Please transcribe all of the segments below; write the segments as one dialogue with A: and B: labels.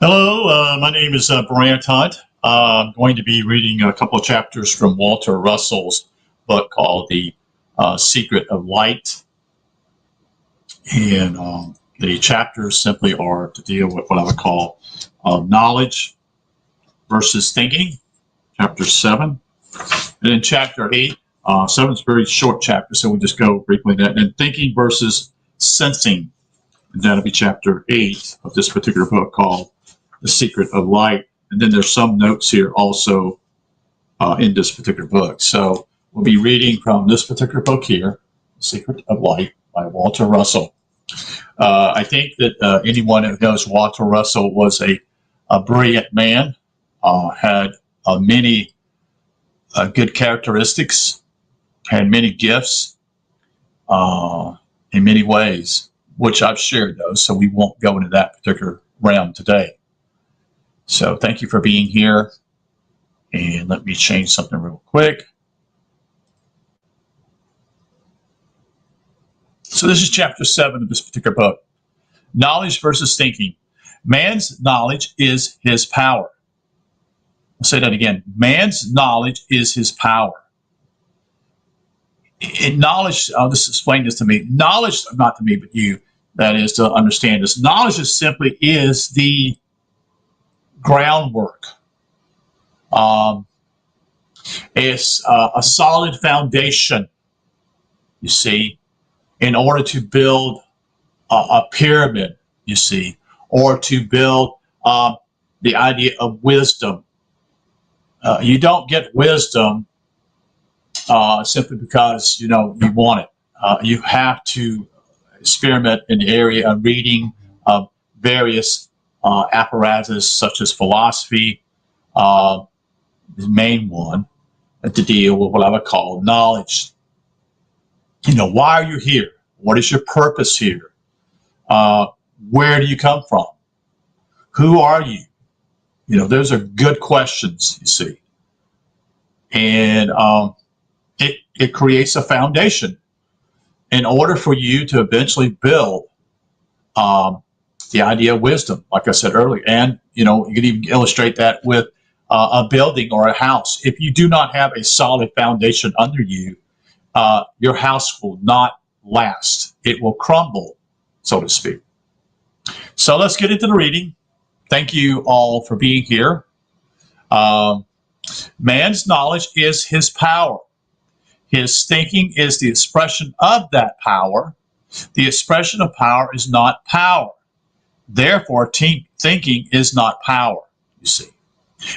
A: Hello, my name is Brant Hunt. I'm going to be reading a couple of chapters from Walter Russell's book called The Secret of Light. And the chapters simply are to deal with what I would call knowledge versus thinking, chapter 7. And in chapter 8, 7 is a very short chapter, so we'll just go briefly that. And thinking versus sensing, and that'll be chapter 8 of this particular book called The Secret of Light. And then there's some notes here also in this particular book. So we'll be reading from this particular book here, The Secret of Light by Walter Russell. I think that anyone who knows Walter Russell was a brilliant man, had many good characteristics, had many gifts in many ways, which I've shared those, so we won't go into that particular realm today. So thank you for being here. And let me change something real quick. So this is chapter 7 of this particular book. Knowledge versus thinking. Man's knowledge is his power. I'll say that again. Man's knowledge is his power. In knowledge, I'll just explain this to me. Knowledge, not to me, but you, that is to understand this. Knowledge is simply is the groundwork. It's a solid foundation, you see, in order to build a pyramid, you see, or to build the idea of wisdom. You don't get wisdom simply because, you want it. You have to experiment in the area of reading various apparatus such as philosophy, the main one, to deal with what I would call knowledge. Why are you here? What is your purpose here? Where do you come from? Who are you? Those are good questions, you see. And it creates a foundation in order for you to eventually build the idea of wisdom, like I said earlier. And, you can even illustrate that with a building or a house. If you do not have a solid foundation under you, your house will not last. It will crumble, so to speak. So let's get into the reading. Thank you all for being here. Man's knowledge is his power. His thinking is the expression of that power. The expression of power is not power. Therefore, thinking is not power, you see.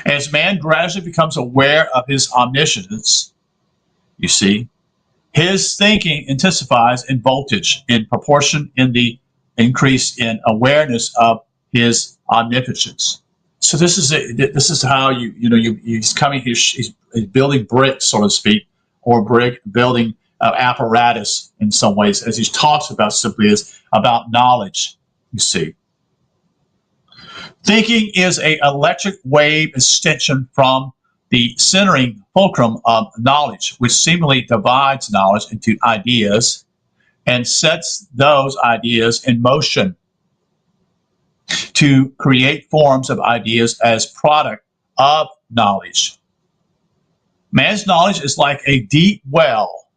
A: As man gradually becomes aware of his omniscience, you see, his thinking intensifies in voltage in proportion in the increase in awareness of his omnipotence. So this is how he's coming. He's building bricks, so to speak, or building apparatus in some ways, as he talks about simply is about knowledge. You see, thinking is an electric wave extension from the centering fulcrum of knowledge, which seemingly divides knowledge into ideas and sets those ideas in motion to create forms of ideas as product of knowledge. Man's knowledge is like a deep well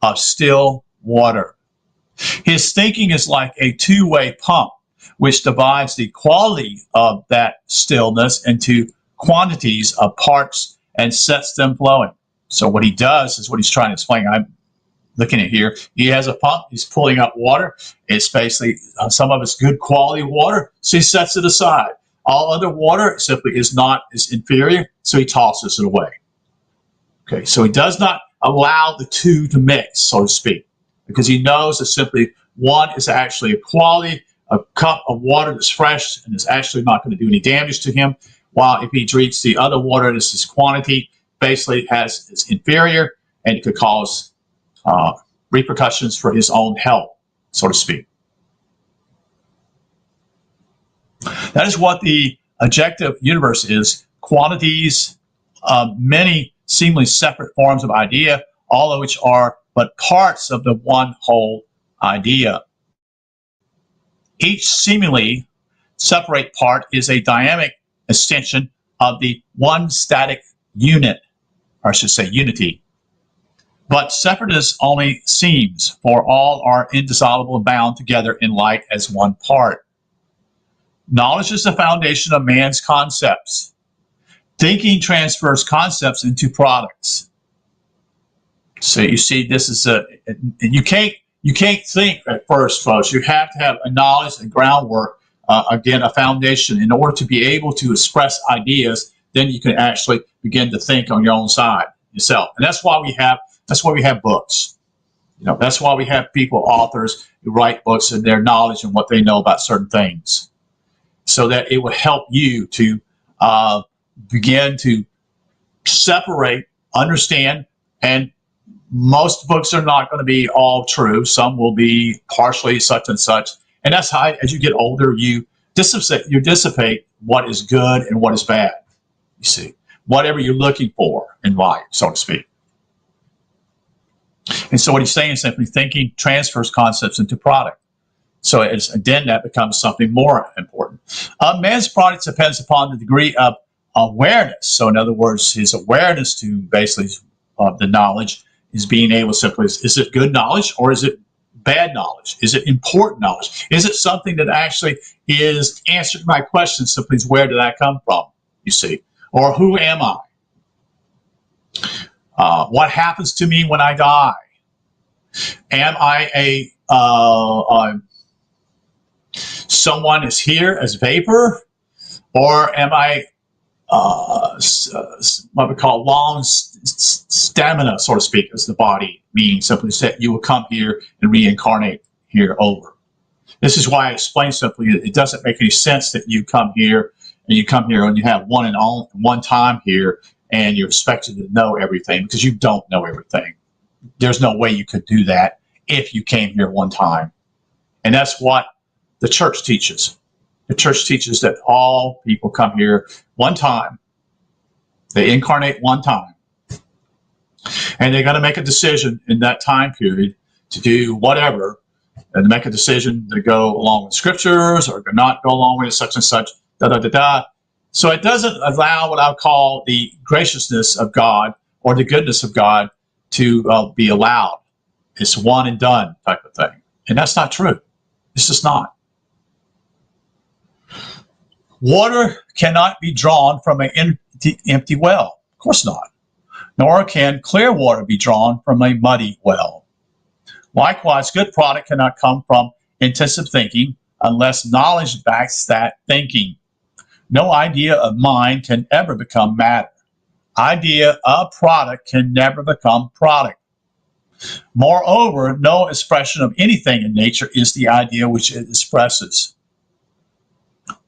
A: of still water. His thinking is like a two-way pump, which divides the quality of that stillness into quantities of parts and sets them flowing. So what he does is what he's trying to explain. I'm looking at here. He has a pump. He's pulling up water. It's basically some of it's good quality water, so he sets it aside. All other water simply is inferior, so he tosses it away. Okay, so he does not allow the two to mix, so to speak, because he knows that simply one is actually a quality, a cup of water that's fresh and is actually not going to do any damage to him, while if he drinks the other water, this quantity basically is inferior and it could cause repercussions for his own health, so to speak. That is what the objective universe is. Quantities of many seemingly separate forms of idea, all of which are but parts of the one whole idea. Each seemingly separate part is a dynamic extension of the one static unit, or I should say unity. But separateness only seems, for all are indissoluble and bound together in light as one part. Knowledge is the foundation of man's concepts. Thinking transfers concepts into products. So you see, this is you can't think at first, folks. You have to have a knowledge and groundwork, again, a foundation in order to be able to express ideas. Then you can actually begin to think on your own side yourself. And that's why we have books. You know, that's why we have people, authors, who write books and their knowledge and what they know about certain things, so that it will help you to begin to separate, understand, and most books are not going to be all true. Some will be partially such and such. And that's how, as you get older, you dissipate what is good and what is bad. You see, whatever you're looking for in life, so to speak. And so what he's saying is simply thinking transfers concepts into product. So then that becomes something more important. Man's product depends upon the degree of awareness. So in other words, his awareness to basically the knowledge is being able to simply, is it good knowledge or is it bad knowledge? Is it important knowledge? Is it something that actually is answering my question? Simply, where did that come from? You see, or who am I? What happens to me when I die? Am I someone is here as vapor, or am I what we call long stamina, so to speak, as the body, meaning simply that you will come here and reincarnate here over. This is why I explain simply, it doesn't make any sense that you come here and you have one time here and you're expected to know everything, because you don't know everything. There's no way you could do that if you came here one time. And that's what the church teaches. The church teaches that all people come here one time. They incarnate one time. And they're going to make a decision in that time period to do whatever, and make a decision to go along with scriptures or not go along with such and such, da-da-da-da. So it doesn't allow what I call the graciousness of God or the goodness of God to be allowed. It's one and done type of thing. And that's not true. It's just not. Water cannot be drawn from an empty well. Of course not. Nor can clear water be drawn from a muddy well. Likewise, good product cannot come from intensive thinking unless knowledge backs that thinking. No idea of mind can ever become matter. Idea of product can never become product. Moreover, no expression of anything in nature is the idea which it expresses.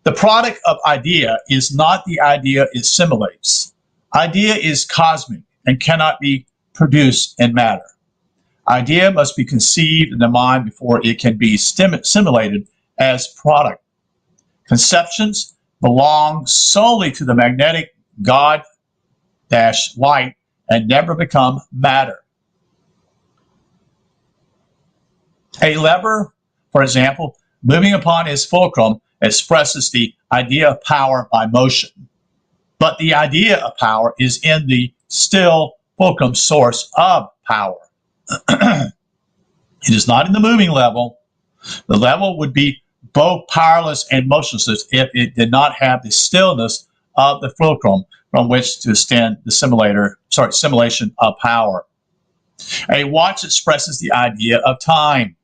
A: The product of idea is not the idea it simulates. Idea is cosmic and cannot be produced in matter. Idea must be conceived in the mind before it can be simulated as product. Conceptions belong solely to the magnetic God-light and never become matter. A lever, for example, moving upon its fulcrum, expresses the idea of power by motion. But the idea of power is in the still fulcrum source of power. It is not in the moving level. The level would be both powerless and motionless if it did not have the stillness of the fulcrum from which to extend the simulation of power. A watch expresses the idea of time,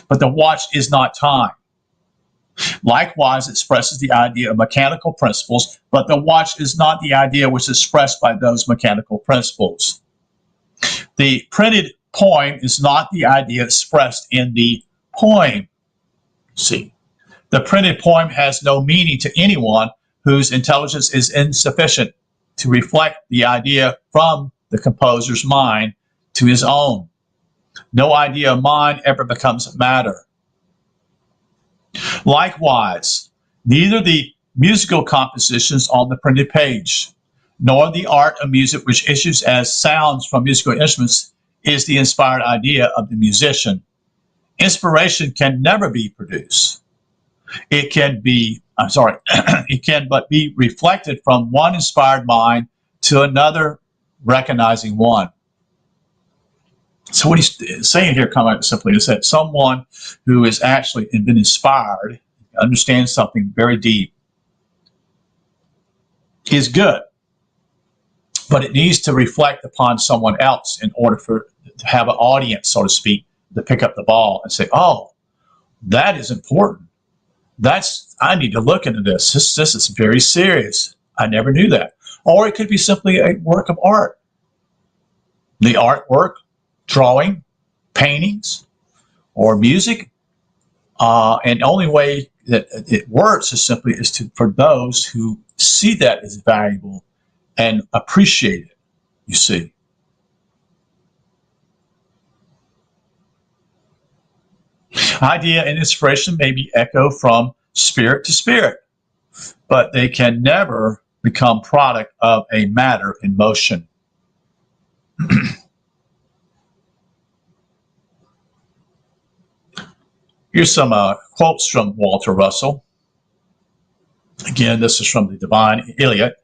A: but the watch is not time. Likewise, it expresses the idea of mechanical principles, but the watch is not the idea which is expressed by those mechanical principles. The printed poem is not the idea expressed in the poem. See, the printed poem has no meaning to anyone whose intelligence is insufficient to reflect the idea from the composer's mind to his own. No idea of mind ever becomes matter. Likewise, neither the musical compositions on the printed page, nor the art of music which issues as sounds from musical instruments is the inspired idea of the musician. Inspiration can never be produced. It can be I'm sorry, it can but be reflected from one inspired mind to another recognizing one. So what he's saying here, kind of simply, is that someone who has actually been inspired, understands something very deep, is good, but it needs to reflect upon someone else in order to have an audience, so to speak, to pick up the ball and say, "Oh, that is important. I need to look into this. This is very serious. I never knew that." Or it could be simply a work of art. The artwork, drawing, paintings, or music. And the only way that it works is for those who see that as valuable and appreciate it, you see. Idea and inspiration may be echoed from spirit to spirit, but they can never become product of a matter in motion. Here's some quotes from Walter Russell. Again, this is from the Divine Iliad.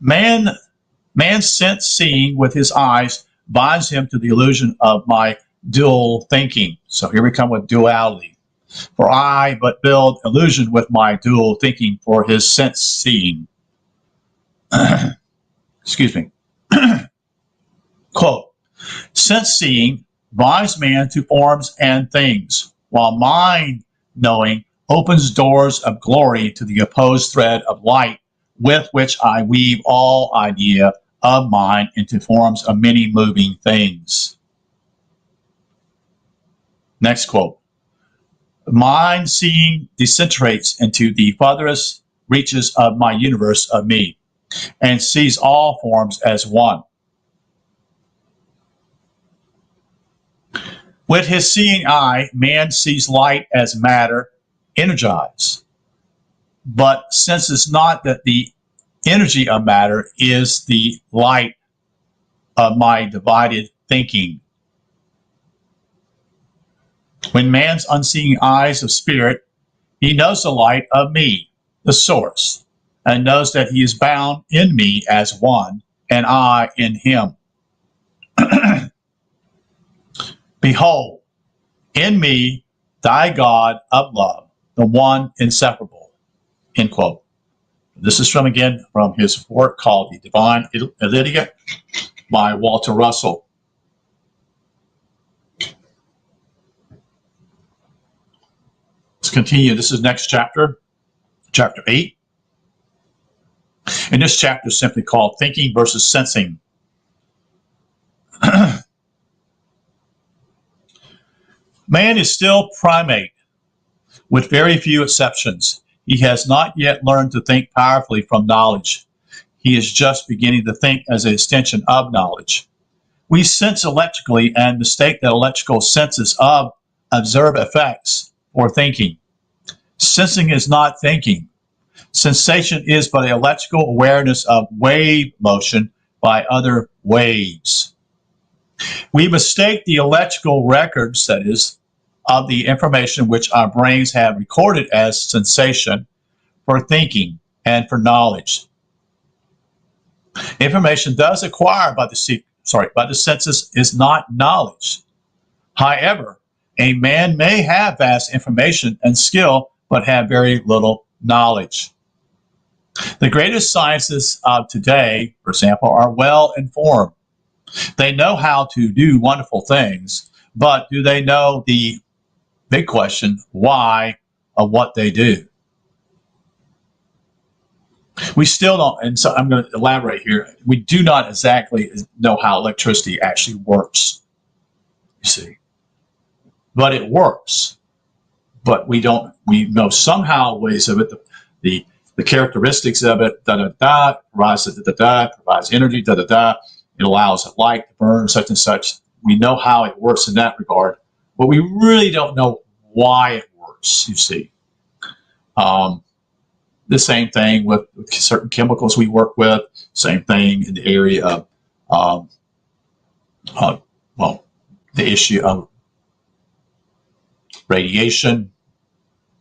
A: Man's sense seeing with his eyes binds him to the illusion of my dual thinking. So here we come with duality. For I but build illusion with my dual thinking for his sense seeing. Excuse me. Quote, sense seeing binds man to forms and things, while mind knowing opens doors of glory to the opposed thread of light with which I weave all idea of mind into forms of many moving things. Next quote. Mind seeing disintegrates into the farthest reaches of my universe of me, and sees all forms as one. With his seeing eye, man sees light as matter energized, but senses not that the energy of matter is the light of my divided thinking. When man's unseeing eyes of spirit, he knows the light of me, the source, and knows that he is bound in me as one, and I in him. Behold, in me, thy God of love, the one inseparable. End quote. This is from his work called The Divine Iliad by Walter Russell. Let's continue. This is next chapter, chapter 8. And this chapter is simply called Thinking versus Sensing. Man is still primate, with very few exceptions. He has not yet learned to think powerfully from knowledge. He is just beginning to think as an extension of knowledge. We sense electrically and mistake that electrical senses of observed effects for thinking. Sensing is not thinking. Sensation is but an electrical awareness of wave motion by other waves. We mistake the electrical records, that is, of the information which our brains have recorded as sensation for thinking and for knowledge. Information thus acquired by the senses is not knowledge. However, a man may have vast information and skill, but have very little knowledge. The greatest scientists of today, for example, are well informed. They know how to do wonderful things, but do they know the big question, why of what they do? We still don't, and so I'm going to elaborate here. We do not exactly know how electricity actually works, you see. But it works. But we know somehow ways of it, the characteristics of it, provides provides energy, it allows light to burn, such and such. We know how it works in that regard, but we really don't know why it works, you see. The same thing with certain chemicals we work with, same thing in the area of, the issue of radiation,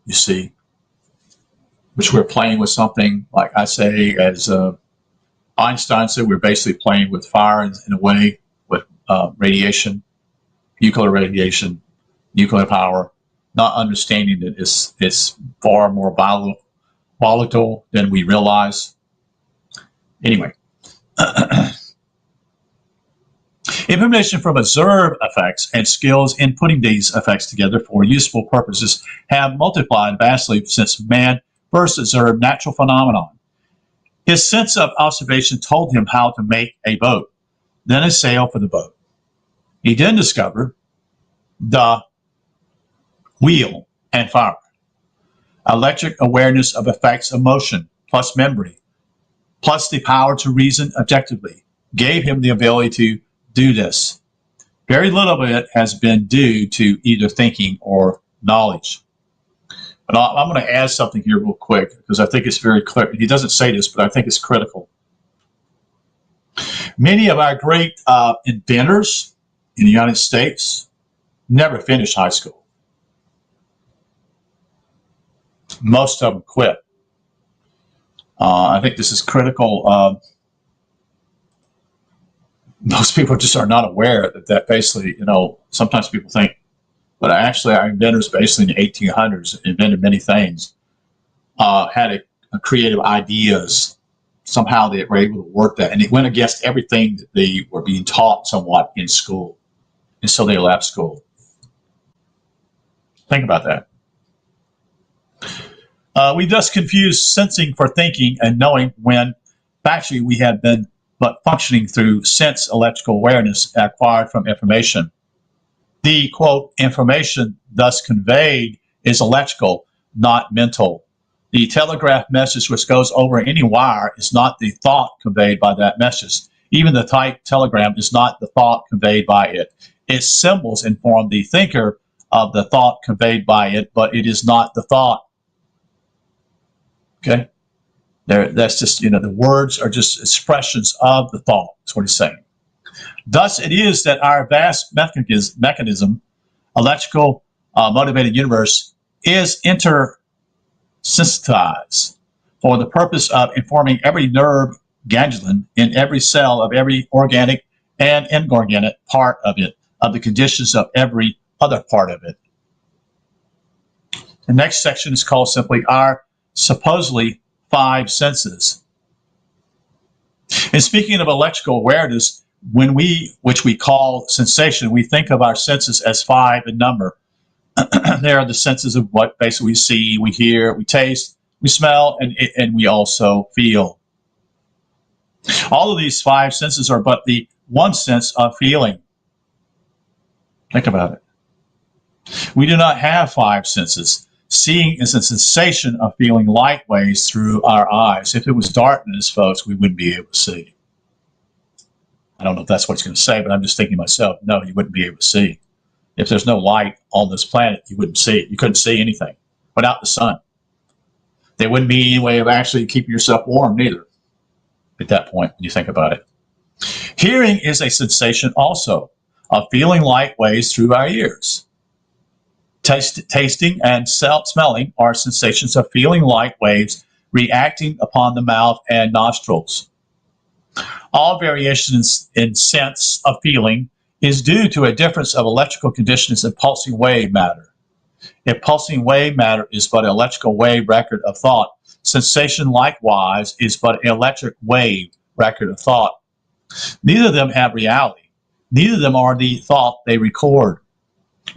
A: you see. which we're playing with something, like I say, as Einstein said, we're basically playing with fire in a way, with radiation, nuclear radiation, nuclear power, not understanding that it's far more volatile than we realize. Anyway, information from observed effects and skills in putting these effects together for useful purposes have multiplied vastly since man first observed natural phenomenon. His sense of observation told him how to make a boat, then a sail for the boat. He then discovered the wheel and fire. Electric awareness of effects of motion plus memory plus the power to reason objectively gave him the ability to do this. Very little of it has been due to either thinking or knowledge. But I'm going to add something here real quick because I think it's very clear. He doesn't say this, but I think it's critical. Many of our great inventors in the United States never finished high school. Most of them quit. I think this is critical. Most people just are not aware that basically, sometimes people think, but actually our inventors basically in the 1800s invented many things, had a creative ideas. Somehow they were able to work that, and it went against everything that they were being taught somewhat in school. And so they left school. Think about that. We thus confuse sensing for thinking and knowing when actually we have been but functioning through sense electrical awareness acquired from information. The, quote, information thus conveyed is electrical, not mental. The telegraph message which goes over any wire is not the thought conveyed by that message. Even the typed telegram is not the thought conveyed by it. Its symbols inform the thinker of the thought conveyed by it, but it is not the thought. Okay? That's just, the words are just expressions of the thought. That's what he's saying. Thus, it is that our vast mechanism, electrical motivated universe, is intersensitized for the purpose of informing every nerve ganglion in every cell of every organic and inorganic part of it, of the conditions of every other part of it. The next section is called simply our supposedly 5 senses. And speaking of electrical awareness, which we call sensation, we think of our senses as 5 in number. They are the senses of what basically we see, we hear, we taste, we smell, and we also feel. All of these 5 senses are but the one sense of feeling. Think about it. We do not have 5 senses. Seeing is a sensation of feeling light waves through our eyes. If it was darkness, folks, we wouldn't be able to see. I don't know if that's what he's going to say, but I'm just thinking to myself, no, you wouldn't be able to see. If there's no light on this planet, you wouldn't see it. You couldn't see anything without the sun. There wouldn't be any way of actually keeping yourself warm neither at that point when you think about it. Hearing is a sensation also of feeling light waves through our ears. Tasting and smelling are sensations of feeling light waves reacting upon the mouth and nostrils. All variations in sense of feeling is due to a difference of electrical conditions in pulsing wave matter. If pulsing wave matter is but an electrical wave record of thought, sensation likewise is but an electric wave record of thought. Neither of them have reality. Neither of them are the thought they record.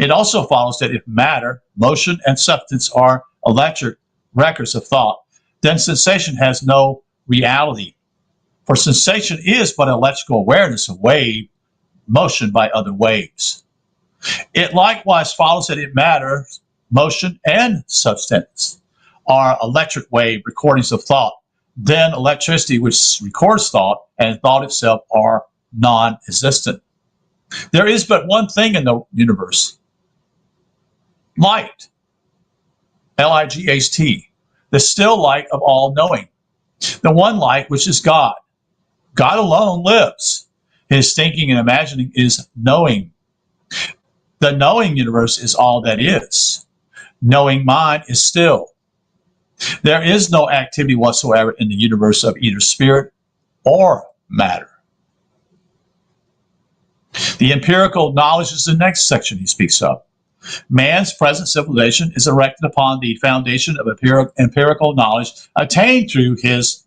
A: It also follows that if matter, motion, and substance are electric records of thought, then sensation has no reality. For sensation is but electrical awareness of wave motion by other waves. It likewise follows that if matter, motion, and substance are electric wave recordings of thought, then electricity, which records thought, and thought itself are non-existent. There is but one thing in the universe, light, L-I-G-H-T, the still light of all knowing, the one light which is God. God alone lives. His thinking and imagining is knowing. The knowing universe is all that is. Knowing mind is still. There is no activity whatsoever in the universe of either spirit or matter. The empirical knowledge is the next section he speaks of. Man's present civilization is erected upon the foundation of empirical knowledge attained through his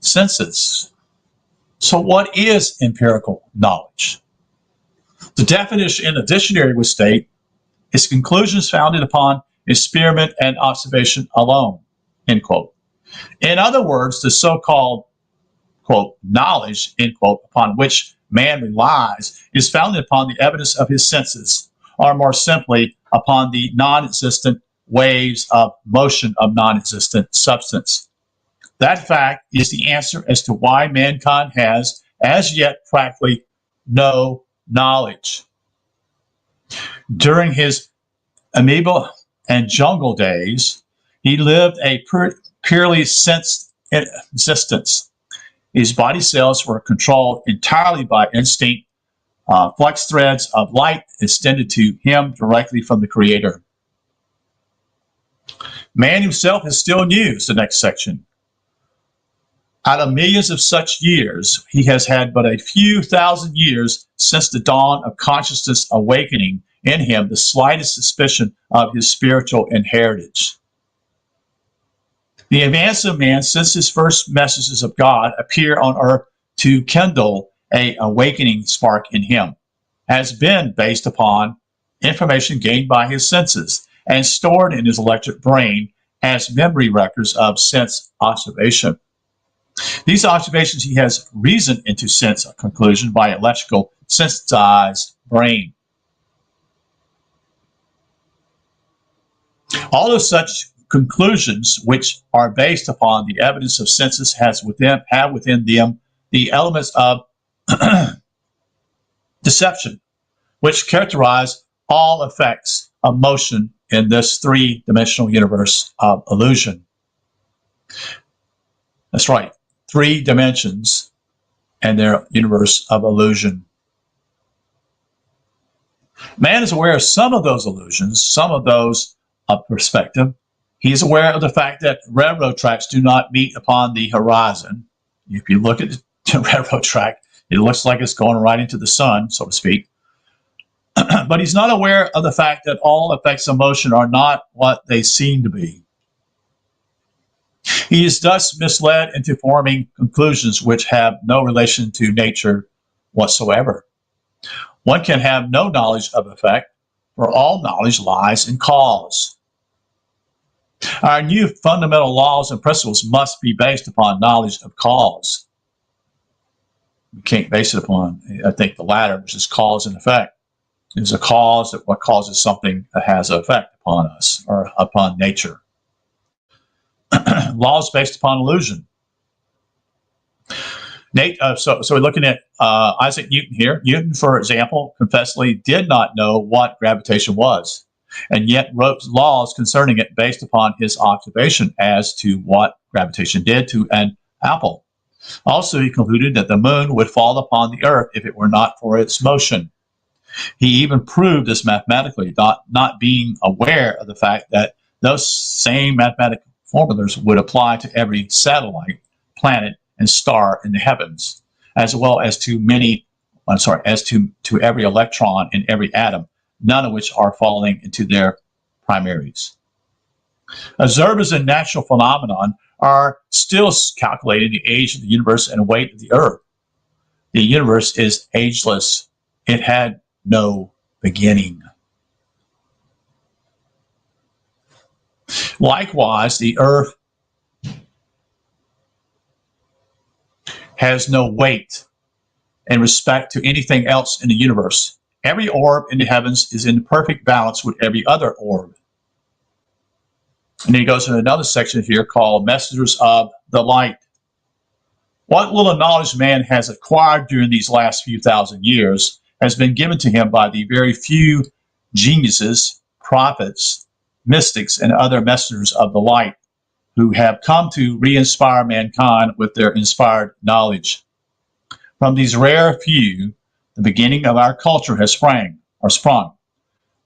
A: senses. So what is empirical knowledge? The definition in the dictionary would state, its conclusions founded upon experiment and observation alone, end quote. In other words, the so-called, quote, knowledge, end quote, upon which man relies is founded upon the evidence of his senses, or more simply, upon the non-existent waves of motion of non-existent substance. That fact is the answer as to why mankind has, as yet, practically no knowledge. During his amoeba and jungle days, he lived a purely sensed existence. His body cells were controlled entirely by instinct. Flux threads of light extended to him directly from the Creator. Man himself is still news, the next section. Out of millions of such years, he has had but a few thousand years since the dawn of consciousness awakening in him the slightest suspicion of his spiritual inheritance. The advance of man since his first messages of God appear on earth to kindle an awakening spark in him has been based upon information gained by his senses and stored in his electric brain as memory records of sense observation. These observations he has reasoned into sense conclusion by electrical sensitized brain. All of such conclusions, which are based upon the evidence of senses, have within them the elements of deception, which characterize all effects of motion in this three-dimensional universe of illusion. That's right, 3 dimensions and their universe of illusion. Man is aware of some of those illusions, some of those of perspective. He is aware of the fact that railroad tracks do not meet upon the horizon. If you look at the railroad track, it looks like it's going right into the sun, so to speak. But he's not aware of the fact that all effects of motion are not what they seem to be. He is thus misled into forming conclusions which have no relation to nature whatsoever. One can have no knowledge of effect, for all knowledge lies in cause. Our new fundamental laws and principles must be based upon knowledge of cause. We can't base it upon, I think, the latter, which is cause and effect. There's a cause that what causes something that has an effect upon us or upon nature. Laws based upon illusion. So we're looking at Isaac Newton here. Newton, for example, confessedly did not know what gravitation was, and yet wrote laws concerning it based upon his observation as to what gravitation did to an apple. Also, he concluded that the moon would fall upon the earth if it were not for its motion. He even proved this mathematically, not being aware of the fact that those same mathematical formulas would apply to every satellite, planet, and star in the heavens, as well as to every electron in every atom, none of which are falling into their primaries. Observers in natural phenomenon are still calculating the age of the universe and weight of the earth. The universe is ageless. It had no beginning. Likewise, the earth has no weight in respect to anything else in the universe. Every orb in the heavens is in perfect balance with every other orb. And then he goes to another section here called Messengers of the Light. What little knowledge man has acquired during these last few thousand years has been given to him by the very few geniuses, prophets, mystics, and other messengers of the light who have come to re-inspire mankind with their inspired knowledge. From these rare few, the beginning of our culture has sprung.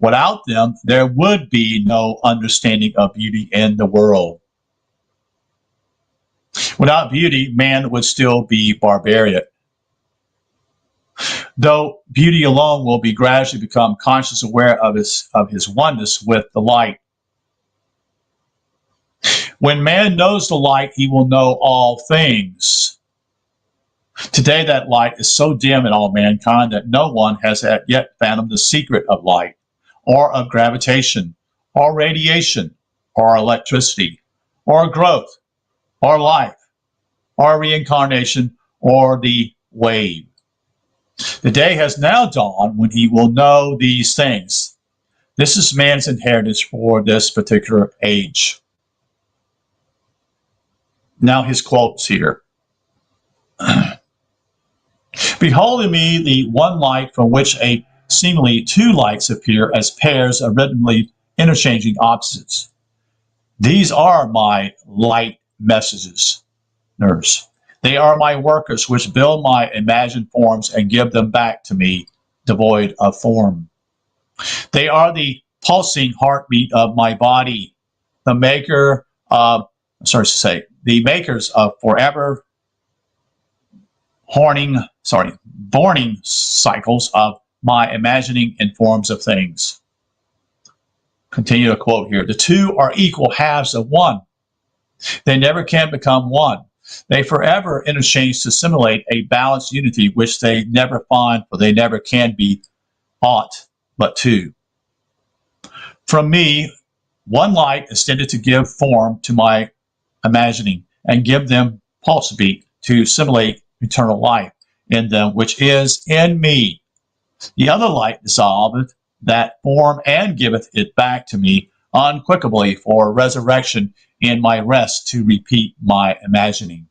A: Without them, there would be no understanding of beauty in the world. Without beauty, man would still be barbarian. Though beauty alone will be gradually become conscious aware of his oneness with the light. When man knows the light, he will know all things. Today that light is so dim in all mankind that no one has yet fathomed the secret of light, or of gravitation, or radiation, or electricity, or growth, or life, or reincarnation, or the wave. The day has now dawned when he will know these things. This is man's inheritance for this particular age. Now his quotes here. Behold in me the one light from which seemingly two lights appear as pairs of rhythmically interchanging opposites. These are my light messages, nurse. They are my workers which build my imagined forms and give them back to me, devoid of form. They are the pulsing heartbeat of my body, the makers of forever borning cycles of my imagining in forms of things. Continue to quote here. The two are equal halves of one. They never can become one. They forever interchange to simulate a balanced unity which they never find, for they never can be aught but two. From me, one light is tended to give form to my imagining and give them pulse beat to simulate eternal life in them, which is in me. The other light dissolveth that form and giveth it back to me unquickenably for resurrection in my rest to repeat my imagining.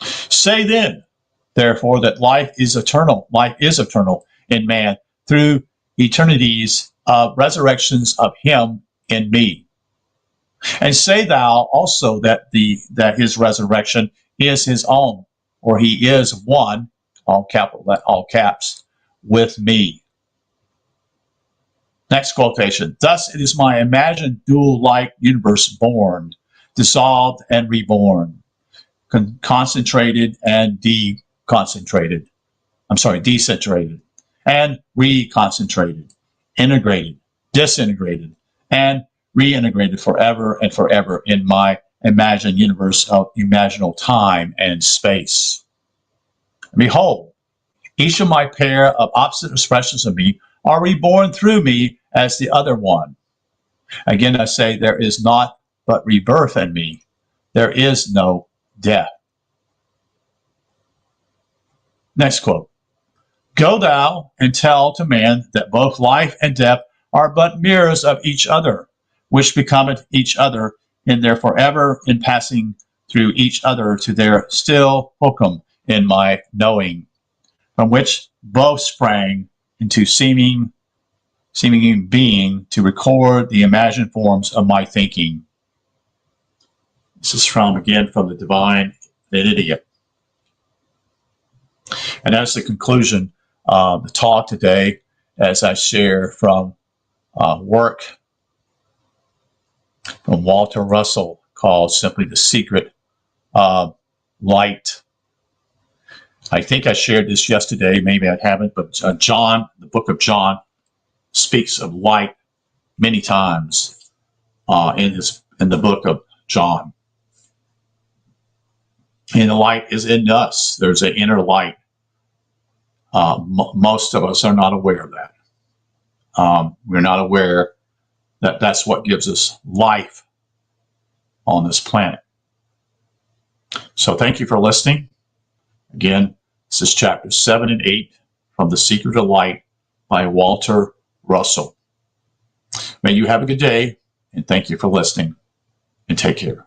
A: Say then, therefore, that life is eternal in man through eternities of resurrections of him in me. And say thou also that his resurrection is his own, or he is one, all caps, with me. Next quotation. Thus it is my imagined dual-like universe born, dissolved and reborn, concentrated and decentrated, and reconcentrated, integrated, disintegrated, and reintegrated forever and forever in my imagined universe of imaginal time and space. And behold, each of my pair of opposite expressions of me are reborn through me as the other one. Again, I say there is not but rebirth in me. There is no death. Next quote. Go thou and tell to man that both life and death are but mirrors of each other, which becometh each other in their forever in passing through each other to their still hokum in my knowing, from which both sprang into seeming being to record the imagined forms of my thinking. This is from the Divine Idiot. And that's the conclusion of the talk today, as I share from work from Walter Russell called simply The Secret of Light. I think I shared this yesterday, maybe I haven't, but John, the book of John, speaks of light many times in the book of John. And the light is in us. There's an inner light. Most of us are not aware of that. We're not aware that that's what gives us life on this planet. So thank you for listening. Again, this is chapters 7 and 8 from The Secret of Light by Walter Russell. May you have a good day, and thank you for listening, and take care.